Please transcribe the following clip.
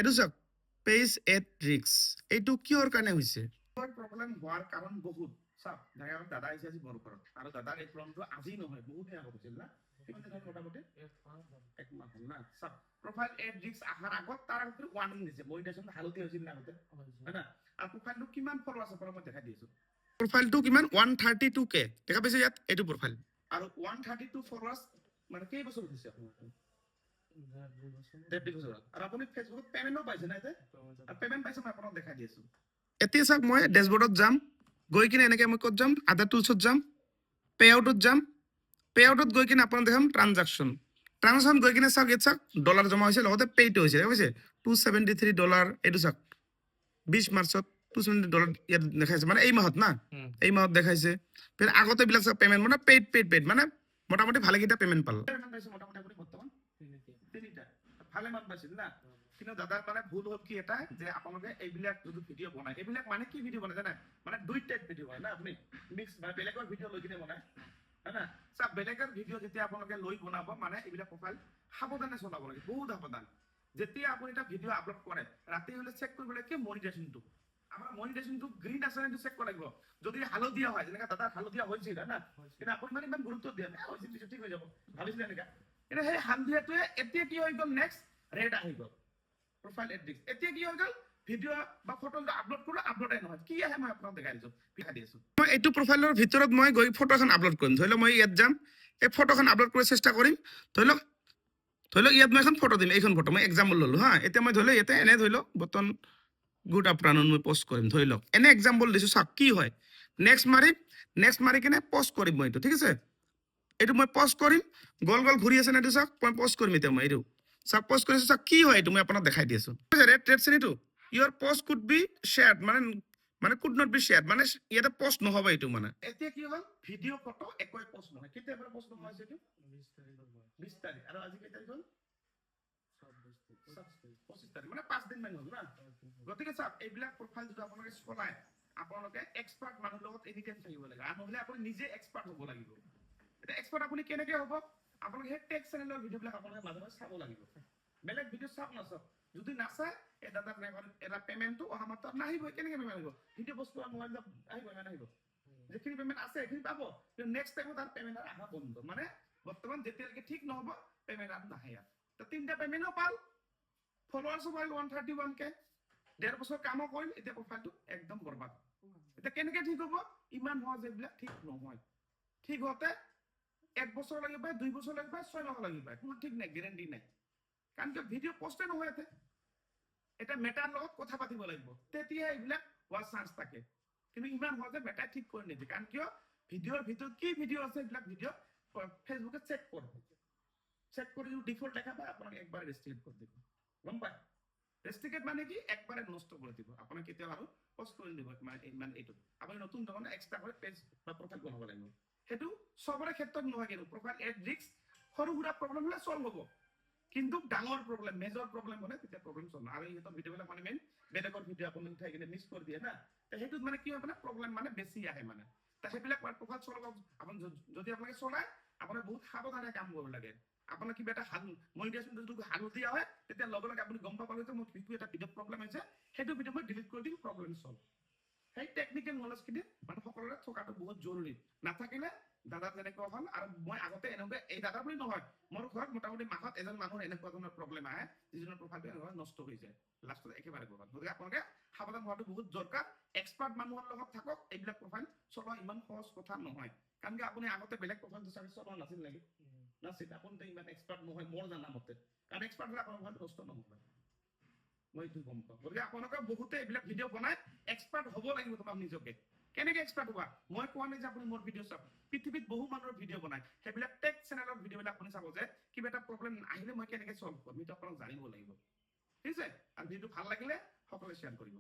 এইটো চাওক page at ৰিক্স, এইটো কিহৰ কাৰণে হৈছে? প্ৰব্লেম হোৱাৰ কাৰণ বহুত। চাওক দাদা আহিছে আজি মোৰ ঘৰত, আৰু দাদাৰ এই প্ৰব্লেমটো আজি নহয় বহুত দিন আগত হৈছিল না, কিমান দিন মোটামুটি 1 মাহ হ'ল না। চাওক প্ৰফাইল এট ৰিক্স অহাৰ আগত তাৰ আগতে ৱাৰ্নিং দিছে, মনিটাইজেশ্যন হালধীয়া হৈছিল না আগতে, হয় না? আৰু প্ৰফাইলটো কিমান ফলোৱাৰ্ছ আছে মই দেখাই দিছো। প্ৰফাইলটো কিমান 132k দেখা পাইছে ইয়াত, এইটো প্ৰফাইল। আৰু 132 ফলোৱাৰ্ছ মানে কেই বছৰ হৈছে আপোনাৰ? 1.5 বছৰ। আৰু আপুনি ফেচবুকত পেমেণ্টও পাইছে না এতিয়া? আৰু পেমেণ্ট পাইছে মই আপোনাক দেখাই দি আছো। এতিয়া চাওক মই ডেশবৰ্ডত যাম, গৈ কিনে এনেকৈ মই ক'ত যাম, আদাৰ টুলছত যাম, পে আউটত যাম, পে আউটত গৈ কিনে আপোনাক দেখাম ট্ৰানজাকশ্যন গৈ কিনে চাওক ইয়াত চাওক ডলাৰ জমা হৈছে, লগতে পেইটো হৈছে, দেখা পাইছে $273। এইটো চাওক 20 মাৰ্চত $270 ইয়াত দেখাইছে, মানে এই মাহত না, এই মাহত দেখাইছে। ফেৰ আগতে বিলাক চাওক পেমেণ্ট মানে পেইড মানে মোটামুটি ভালেকেইটা পেমেণ্ট পালোঁ। মোটামুটি আপুনি বৰ্তমান 3টা ভালে মান পাইছিল না। কিন্তু দাদাৰ মানে ভুল হ'ল কি এটা, যে আপোনালোকে এইবিলাক যদি ভিডিঅ' বনায়, এইবিলাক মানে কি ভিডিঅ' বনায় জানে? মানে 2 টাইপ ভিডিঅ' বনায় না আপুনি, মিক্স মানে বেলেগৰ ভিডিঅ' লৈ কিনে বনায়, হয় না? চাওক বেলেগৰ ভিডিঅ' যেতিয়া আপোনালোকে লৈ বনাব, মানে এইবিলাক প্ৰফাইল সাৱধানে চলাব লাগে, বহুত সাৱধান। যেতিয়া আপুনি এটা ভিডিঅ' আপলোড কৰে, ৰাতি হ'লে চেক কৰিব লাগে কি মনিটাইজেশ্যনটো, আমাৰ মনিটাইজেশ্যনটো গ্ৰীণ আছে নে চেক কৰিব লাগিব। যদি হালধীয়া হয়, যেনেকৈ দাদা হালধীয়া হৈছিল, হয় না? কিন্তু আপুনি মানে ইমান গুৰুত্ব দিয়া নাই, হৈছিল পিছত ঠিক হৈ যাব ভাবিছিলে এনেকা। কিন্তু সেই হালধীয়াটোৱে এতিয়া কি হৈ গ'ল, নেক্সট ৰেড আহি গ'ল প্ৰফাইল এট ৰিক্স। এতিয়া কি হৈ গ'ল, ভিডিঅ' বা ফটো আপলোড কৰোঁ, আপলোডেই নহয়, কি আহে মই আপোনাক দেখাই দিছোঁ, দেখাই দি আছোঁ। মই এইটো প্ৰফাইলৰ ভিতৰত মই গৈ ফটো এখন আপলোড কৰিম, ধৰি লওক মই ইয়াত যাম, এই ফটোখন আপলোড কৰিব চেষ্টা কৰিম। ধৰি লওক ইয়াত মই এখন ফটো দিম, এইখন ফটো মই এক্সাম্পল ল'লো হা। এতিয়া মই ধৰি লওক ইয়াতে এনে ধৰি লওক বৰ্তমান গুড আফটাৰনুন মই পোষ্ট কৰিম, ধৰি লওক এনে এক্সাম্পল দিছোঁ, চাওক কি হয়। নেক্সট মাৰি কিনে পোষ্ট কৰিম মই এইটো, ঠিক আছে? এইটো মই পোষ্ট কৰিম, গল ঘূৰি আছে না, এইটো চাওক মই পোষ্ট কৰিম। এতিয়া মই এইটো চাওক পোষ্ট কৰিছোঁ, চাওক কি হয় এইটো মই আপোনাক দেখাই দি আছোঁ। ৰেড শ্ৰেণীটো your post could be shared, মানে কুড নট বি শ্বেয়াৰ্ড, মানে ইয়াতে পোষ্ট নহ'ব এইটো মানে। এতিয়া কি হ'ল, ভিডিঅ' ফটো একোৱে পোষ্ট নহয়। কেতিয়াৰ পৰা পোষ্ট নহয় হৈছে এইটো? 20 তাৰিখ। আৰু আজি কেই তাৰিখ হ'ল? 25 তাৰিখ, মানে 5 দিন মান হ'ল না। গতিকে চাওক এইবিলাক প্ৰফাইল যদি আপোনালোকে চলায়, আপোনালোকে এক্সপাৰ্ট মানুহৰ লগত এনি টাইম থাকিব লাগে, আৰু নহ'লে আপুনি নিজে এক্সপাৰ্ট হ'ব লাগিব। এতিয়া এক্সপাৰ্ট আপুনি কেনেকে হ'ব? আপোনালোকে সেই টেক চেনেলৰ ভিডিঅ'বিলাক আপোনালোকে মাজে মাজে চাব লাগিব। বেলেগ ভিডিঅ' চাওক নাচাওক, যদি নাচায় এই দাদাক এটা পেমেণ্টটো অহা মাত্ৰত নাহিবই। কেনেকে পেমেণ্ট আহিব? ভিডিঅ' বস্তু মোবাইল আহিব, নাহিব। যিখিনি পেমেণ্ট আছে সেইখিনি পাব, কিন্তু নেক্সট টাইমত তাৰ পেমেণ্ট অহা বন্ধ। মানে বৰ্তমান যেতিয়ালৈকে ঠিক নহ'ব পেমেণ্ট আৰু নাহে। তো 3টা পেমেণ্টও পাল, ফলোৱাৰ্ছো পাল 131k, 1.5 বছৰ কামো কৰিল, এতিয়া প্ৰফাইলটো একদম বৰবাদ। এতিয়া কেনেকে ঠিক হ'ব? ইমান সহজ এইবিলাক ঠিক নহয়। ঠিক হওঁতে 1 বছৰ লাগিব, 2 বছৰ লাগিব, 6 মাহ লাগিব, কোনো ঠিক নাই, গেৰেণ্টি নাই। কাৰণ কিয় ভিডিঅ' পষ্টে নহয় ইয়াতে। এটা মেটাৰ লগত কথা পাতিব লাগিব, তেতিয়া এইবিলাক হোৱাৰ চান্স থাকে। কিন্তু ইমান সহজে মেটাৰ ঠিক কৰি নিদিয়ে, কাৰণ কিয় ভিডিঅ'ৰ ভিতৰত কি ভিডিঅ' আছে এইবিলাক ভিডিঅ' ফেচবুকে চেক কৰে, চেক কৰি ডিফল্ট দেখা পায়, আপোনাক একবাৰ ৰেষ্ট্ৰিক্ট কৰি দিব, গম পায়? ৰেষ্ট্ৰিক্টেড মানে কি, একবাৰে নষ্ট কৰি দিব, আপোনাক কেতিয়াও আৰু পষ্ট কৰি দিব। মানে এইটো আপুনি নতুন ধৰণে এক্সট্ৰা কৰি পেজ বা প্ৰফাইল বনাব লাগিব। সেইটো চবৰে ক্ষেত্ৰত নহয়, কিন্তু প্ৰফাইল এট ৰিক্স সৰু সুৰা প্ৰব্লেম হ'লে চল্ভ হ'ব, কিন্তু ডাঙৰ প্ৰব্লেম, মেজৰ প্ৰব্লেম হ'লে তেতিয়া প্ৰব্লেম চল্ভ নহয়। আৰু ইহঁতৰ ভিডিঅ'বিলাক মানে মেইন বেলেগৰ ভিডিঅ' আপুনি উঠাই কিনে মিক্স কৰি দিয়ে না, সেইটোত মানে কি হয়, মানে প্ৰব্লেম মানে বেছি আহে মানে। সেইবিলাক প্ৰফাইল চলাব আপুনি, যদি আপোনালোকে চলায় আপোনাৰ বহুত সাৱধানে কাম কৰিব লাগে। আপোনাৰ কিবা এটা মনিটাইজেশ্যন যদি হালধীয়া হয়, তেতিয়া লগে লগে আপুনি গম পাব যে মোৰ এটা ভিডিঅ' প্ৰব্লেম হৈছে, সেইটো ভিডিঅ' মই ডিলিট কৰি দিম, প্ৰব্লেম চল্ভ। সেই টেকনিকেল নলেজখিনি মানে সকলোৰে থকাটো বহুত জৰুৰী। নাথাকিলে দাদা যেনেকুৱা হ'ল, আৰু মই আগতে এনেকুৱা, এই দাদা বুলি নহয়, মোৰ ঘৰত মোটামুটি মাহত এজন মানুহৰ এনেকুৱা ধৰণৰ প্ৰব্লেম আহে, যিজনৰ প্ৰফাইলটো এনেকুৱা নষ্ট হৈ যায়, লাষ্টত একেবাৰে কৰবাত। গতিকে আপোনালোকে সাৱধান হোৱাটো বহুত দৰকাৰ। এক্সপাৰ্ট মানুহৰ লগত থাকক, এইবিলাক প্ৰফাইল চলোৱা ইমান সহজ কথা নহয়। কাৰণ কি আপুনি আগতে বেলেগ প্ৰফাইলটো চাগে চলোৱা নাছিল নেকি? নাছিল, আপুনি ইমান এক্সপাৰ্ট নহয় মোৰ জানা মতে, কাৰণ এক্সপাৰ্ট হ'লে আপোনাৰ প্ৰফাইল নষ্ট নহয়, মই এইটো গম পাওঁ। গতিকে আপোনালোকে বহুতে এইবিলাক ভিডিঅ' বনাই, এক্সপাৰ্ট হ'ব লাগিব তোমাক নিজকে। কেনেকে এক্সপাৰ্ট হোৱা? মই কোৱা নাই যে আপুনি মোৰ ভিডিঅ' চাওক, পৃথিৱীত বহু মানুহৰ ভিডিঅ' বনায়, সেইবিলাক টেক চেনেলৰ ভিডিঅ'বিলাক আপুনি চাব, যে কিবা এটা প্ৰব্লেম আহিলে মই কেনেকে চল্ভ কৰিম, এইটো আপোনাক জানিব লাগিব, ঠিক আছে? আৰু ভিডিঅ'টো ভাল লাগিলে সকলোৱে শ্বেয়াৰ কৰিব।